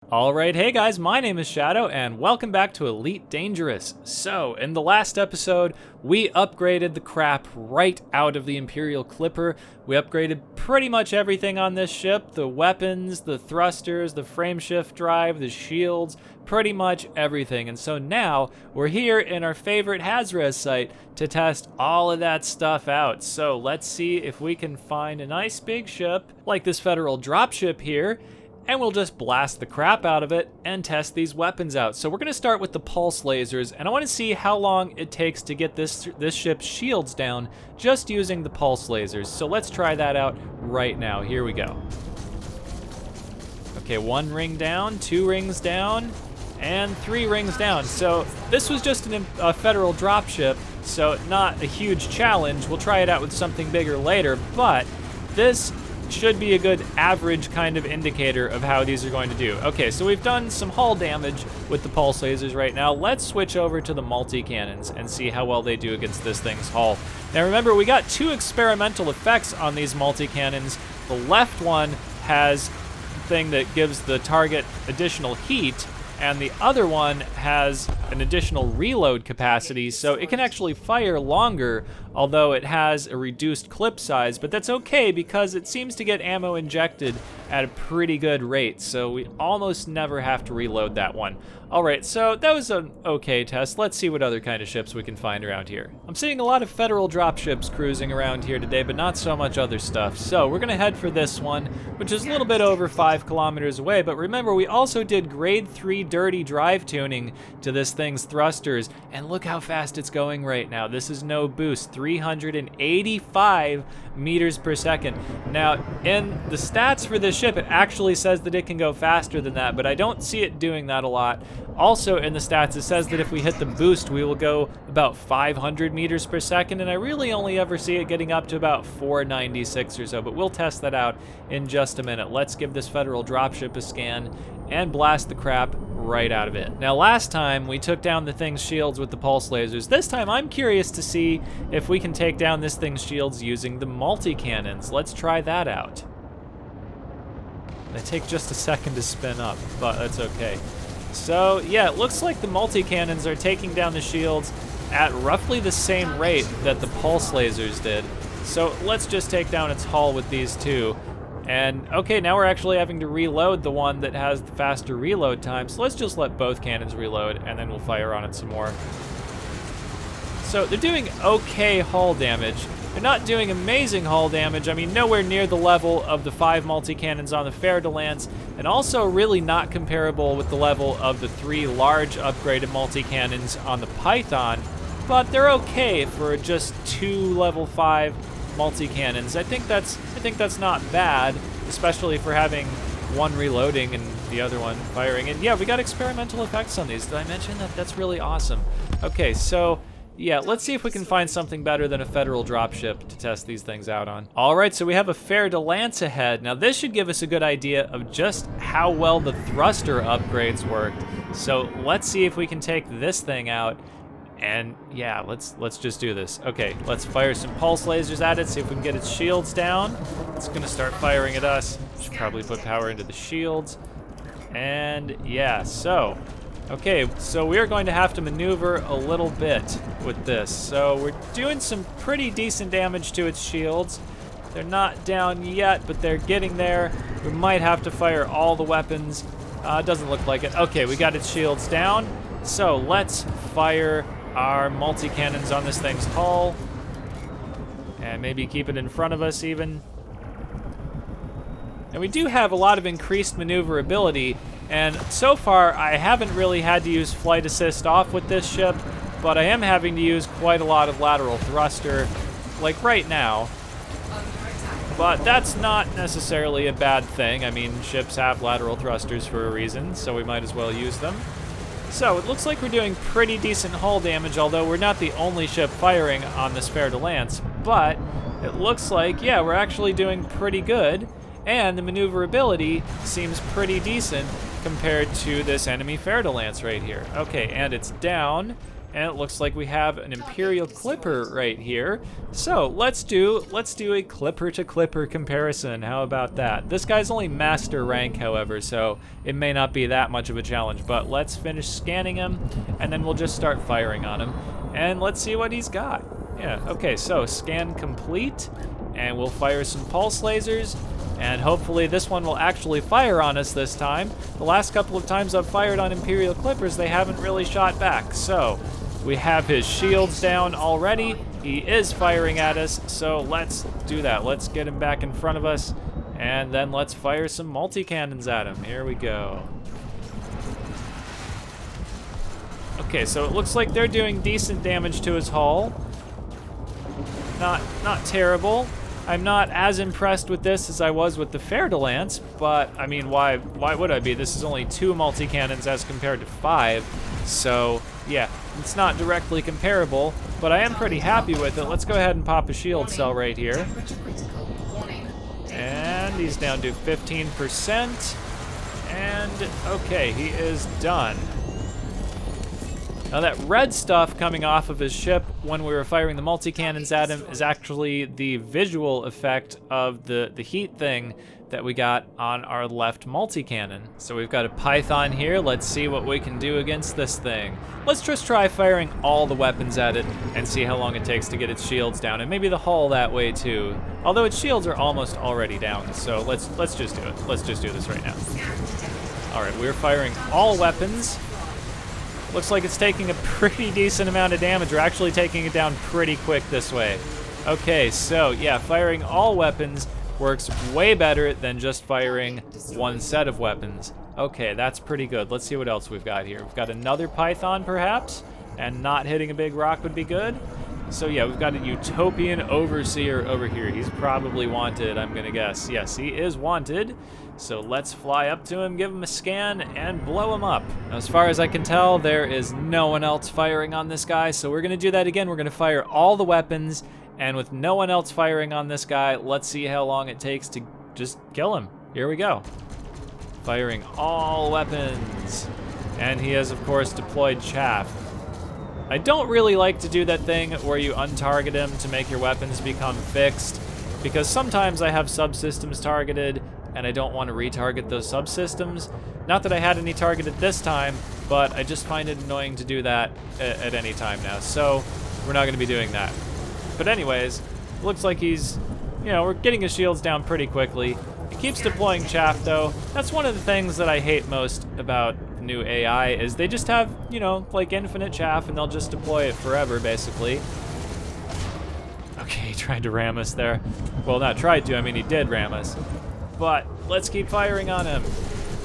Alright, hey guys, my name is Shadow, and welcome back to Elite Dangerous. So, in the last episode, we upgraded the crap right out of the Imperial Clipper. We upgraded pretty much everything on this ship, the weapons, the thrusters, the frameshift drive, the shields, pretty much everything. And so now, we're here in our favorite Hazres site to test all of that stuff out. So, let's see if we can find a nice big ship, like this Federal dropship here, and we'll just blast the crap out of it and test these weapons out. So we're gonna start with the pulse lasers, and I wanna see how long it takes to get this ship's shields down just using the pulse lasers. So let's try that out right now. Here we go. Okay, 1 ring down, 2 rings down, and 3 rings down. So this was just a Federal dropship, so not a huge challenge. We'll try it out with something bigger later, but this should be a good average kind of indicator of how these are going to do. Okay, so we've done some hull damage with the pulse lasers right now. Let's switch over to the multi-cannons and see how well they do against this thing's hull. Now remember, we got 2 experimental effects on these multi-cannons. The left one has a thing that gives the target additional heat, and the other one has an additional reload capacity, so it can actually fire longer, although it has a reduced clip size, but that's okay because it seems to get ammo injected at a pretty good rate, so we almost never have to reload that one. Alright, so that was an okay test. Let's see what other kind of ships we can find around here. I'm seeing a lot of Federal dropships cruising around here today, but not so much other stuff. So we're gonna head for this one, which is a little bit over 5 kilometers away, but remember, we also did grade 3 dirty drive tuning to this thing's thrusters, and look how fast it's going right now. This is no boost, 385 meters per second. Now, in the stats for this ship, it actually says that it can go faster than that, but I don't see it doing that a lot. Also in the stats, it says that if we hit the boost, we will go about 500 meters per second, and I really only ever see it getting up to about 496 or so, but we'll test that out in just a minute. Let's give this Federal dropship a scan and blast the crap right out of it. Now, last time we took down the thing's shields with the pulse lasers. This time I'm curious to see if we can take down this thing's shields using the multi-cannons. Let's try that out. They take just a second to spin up, but that's okay. So yeah, it looks like the multi-cannons are taking down the shields at roughly the same rate that the pulse lasers did. So let's just take down its hull with these two. And okay, now we're actually having to reload the one that has the faster reload time. So let's just let both cannons reload, and then we'll fire on it some more. So they're doing okay hull damage. They're not doing amazing hull damage. I mean, nowhere near the level of the 5 multi-cannons on the Fer-de-Lance, and also really not comparable with the level of the 3 large upgraded multi-cannons on the Python, but they're okay for just 2 level 5 multi-cannons. I think that's not bad, especially for having one reloading and the other one firing. And yeah, we got experimental effects on these. Did I mention that? That's really awesome. Okay, so yeah, let's see if we can find something better than a Federal dropship to test these things out on. All right, so we have a Fer-de-Lance ahead. Now this should give us a good idea of just how well the thruster upgrades worked. So let's see if we can take this thing out. And yeah, let's just do this. Okay, let's fire some pulse lasers at it, see if we can get its shields down. It's gonna start firing at us. Should probably put power into the shields. And yeah, so okay, so we're going to have to maneuver a little bit with this. So we're doing some pretty decent damage to its shields. They're not down yet, but they're getting there. We might have to fire all the weapons. Doesn't look like it. Okay, we got its shields down. So let's fire our multi-cannons on this thing's hull. And maybe keep it in front of us even. And we do have a lot of increased maneuverability, and so far I haven't really had to use flight assist off with this ship, but I am having to use quite a lot of lateral thruster, like right now. But that's not necessarily a bad thing. I mean, ships have lateral thrusters for a reason, so we might as well use them. So it looks like we're doing pretty decent hull damage, although we're not the only ship firing on this Fer-de-Lance, but it looks like, yeah, we're actually doing pretty good. And the maneuverability seems pretty decent compared to this enemy Fer-de-Lance right here. Okay, and it's down. And it looks like we have an Imperial Clipper right here. So let's do a Clipper to Clipper comparison. How about that? This guy's only master rank, however, so it may not be that much of a challenge, but let's finish scanning him and then we'll just start firing on him. And let's see what he's got. Yeah, okay, so scan complete, and we'll fire some pulse lasers, and hopefully this one will actually fire on us this time. The last couple of times I've fired on Imperial Clippers, they haven't really shot back. So we have his shields down already. He is firing at us, so let's do that. Let's get him back in front of us, and then let's fire some multi-cannons at him. Here we go. Okay, so it looks like they're doing decent damage to his hull. Not terrible. I'm not as impressed with this as I was with the Fer-de-Lance, but I mean, why would I be? This is only 2 multi-cannons as compared to 5, so yeah, it's not directly comparable, but I am pretty happy with it. Let's go ahead and pop a shield cell right here. And he's down to 15%, and okay, he is done. Now that red stuff coming off of his ship when we were firing the multi-cannons at him is actually the visual effect of the heat thing that we got on our left multi-cannon. So we've got a Python here. Let's see what we can do against this thing. Let's just try firing all the weapons at it and see how long it takes to get its shields down, and maybe the hull that way too. Although its shields are almost already down, so let's just do it. Let's just do this right now. All right, we're firing all weapons. Looks like it's taking a pretty decent amount of damage. We're actually taking it down pretty quick this way. Okay, so yeah, firing all weapons works way better than just firing one set of weapons. Okay, that's pretty good. Let's see what else we've got here. We've got another Python, perhaps, and not hitting a big rock would be good. So yeah, we've got a Utopian Overseer over here. He's probably wanted, I'm gonna guess. Yes, he is wanted. So let's fly up to him, give him a scan, and blow him up. Now, as far as I can tell, there is no one else firing on this guy, so we're gonna do that again. We're gonna fire all the weapons, and with no one else firing on this guy, let's see how long it takes to just kill him. Here we go. Firing all weapons. And he has, of course, deployed chaff. I don't really like to do that thing where you untarget him to make your weapons become fixed, because sometimes I have subsystems targeted, and I don't want to retarget those subsystems. Not that I had any targeted this time, but I just find it annoying to do that at any time now, so we're not going to be doing that. But anyways, looks like he's, you know, we're getting his shields down pretty quickly. He keeps deploying chaff, though. That's one of the things that I hate most about new AI, is they just have, you know, like infinite chaff, and they'll just deploy it forever, basically. Okay, he tried to ram us there. Well, not tried to, I mean he did ram us. But let's keep firing on him.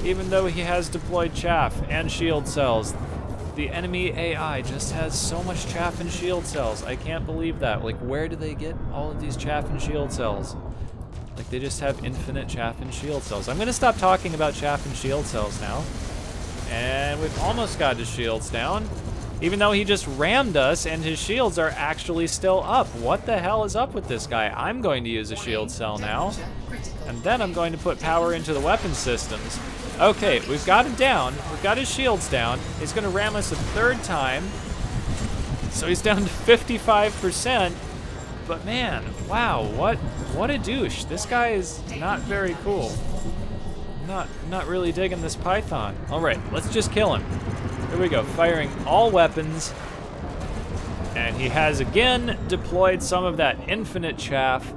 Even though he has deployed chaff and shield cells, the enemy AI just has so much chaff and shield cells. I can't believe that. Like, where do they get all of these chaff and shield cells? Like, they just have infinite chaff and shield cells. I'm gonna stop talking about chaff and shield cells now. And we've almost got his shields down, even though he just rammed us and his shields are actually still up. What the hell is up with this guy? I'm going to use a shield cell now, and then I'm going to put power into the weapon systems. Okay, we've got him down. We've got his shields down. He's gonna ram us a third time. So he's down to 55%. But man, wow, what a douche. This guy is not very cool. Not really digging this Python. All right, let's just kill him. Here we go, firing all weapons. And he has again deployed some of that infinite chaff.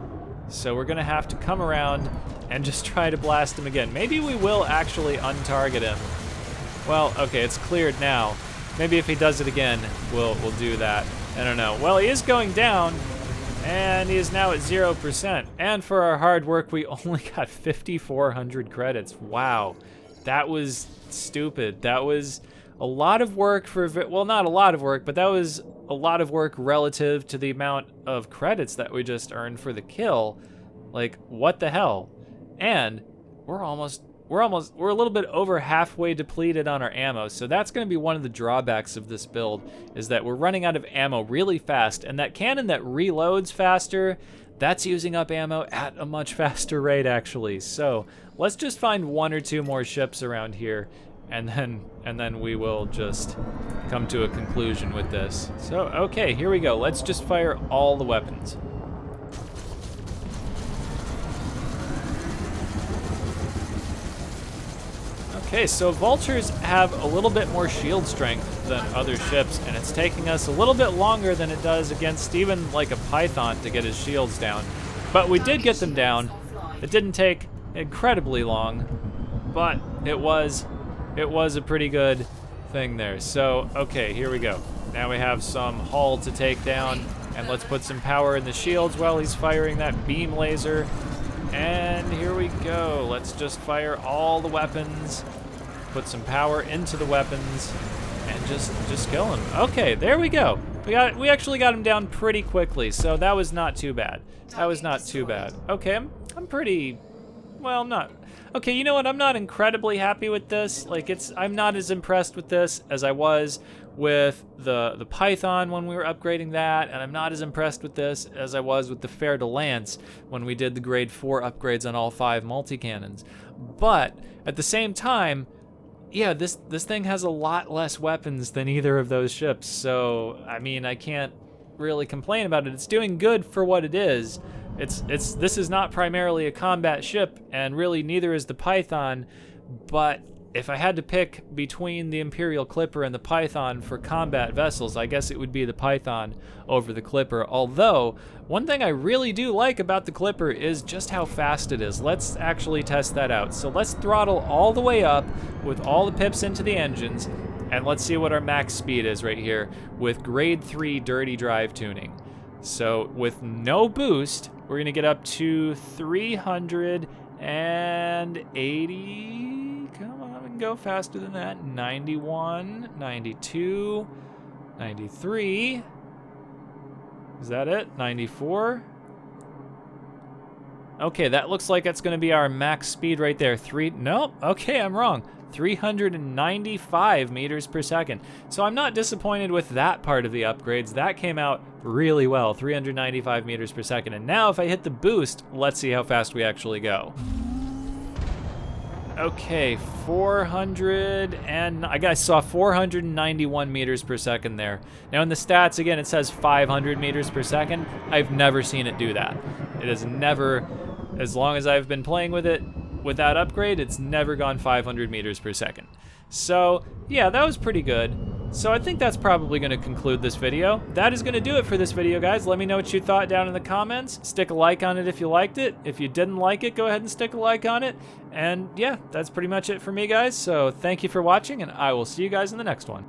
So we're gonna have to come around and just try to blast him again. Maybe we will actually untarget him. Well, okay, it's cleared now. Maybe if he does it again, we'll do that. I don't know. Well, he is going down, and he is now at 0%. And for our hard work, we only got 5,400 credits. Wow, that was stupid. That was a lot of work for, well, not a lot of work, but that was a lot of work relative to the amount of credits that we just earned for the kill. Like, what the hell? And we're a little bit over halfway depleted on our ammo, so that's going to be one of the drawbacks of this build, is that we're running out of ammo really fast, and that cannon that reloads faster, that's using up ammo at a much faster rate, actually. So let's just find 1 or 2 more ships around here, and then we will just come to a conclusion with this. So, okay, here we go. Let's just fire all the weapons. Okay, so vultures have a little bit more shield strength than other ships, and it's taking us a little bit longer than it does against even like a python to get his shields down. But we did get them down. It didn't take incredibly long, but it was a pretty good thing there. So, okay, here we go. Now we have some hull to take down, and let's put some power in the shields while he's firing that beam laser. And here we go. Let's just fire all the weapons, put some power into the weapons, and just kill him. Okay, there we go. We actually got him down pretty quickly, so that was not too bad. That was not too bad. Okay, I'm pretty, well, not. Okay, you know what? I'm not incredibly happy with this. Like, I'm not as impressed with this as I was with the Python when we were upgrading that, and I'm not as impressed with this as I was with the Fer de Lance when we did the grade 4 upgrades on all 5 multi-cannons. But at the same time, yeah, this thing has a lot less weapons than either of those ships, so I mean, I can't really complain about it. It's doing good for what it is. This is not primarily a combat ship, and really neither is the Python, but if I had to pick between the Imperial Clipper and the Python for combat vessels, I guess it would be the Python over the Clipper. Although, one thing I really do like about the Clipper is just how fast it is. Let's actually test that out. So let's throttle all the way up with all the pips into the engines, and let's see what our max speed is right here with grade 3 dirty drive tuning. So with no boost, we're gonna get up to 380. Come on, we can go faster than that. 91, 92, 93. Is that it? 94? Okay, that looks like it's gonna be our max speed right there. Nope, okay, I'm wrong. 395 meters per second. So I'm not disappointed with that part of the upgrades. That came out really well, 395 meters per second. And now if I hit the boost, let's see how fast we actually go. Okay, 400, and I guess I saw 491 meters per second there. Now in the stats, again, it says 500 meters per second. I've never seen it do that. It has never, as long as I've been playing with it, with that upgrade, it's never gone 500 meters per second. So yeah, that was pretty good. So I think that's probably going to conclude this video. That is going to do it for this video, guys. Let me know what you thought down in the comments. Stick a like on it if you liked it. If you didn't like it, go ahead and stick a like on it. And yeah, that's pretty much it for me, guys. So thank you for watching, and I will see you guys in the next one.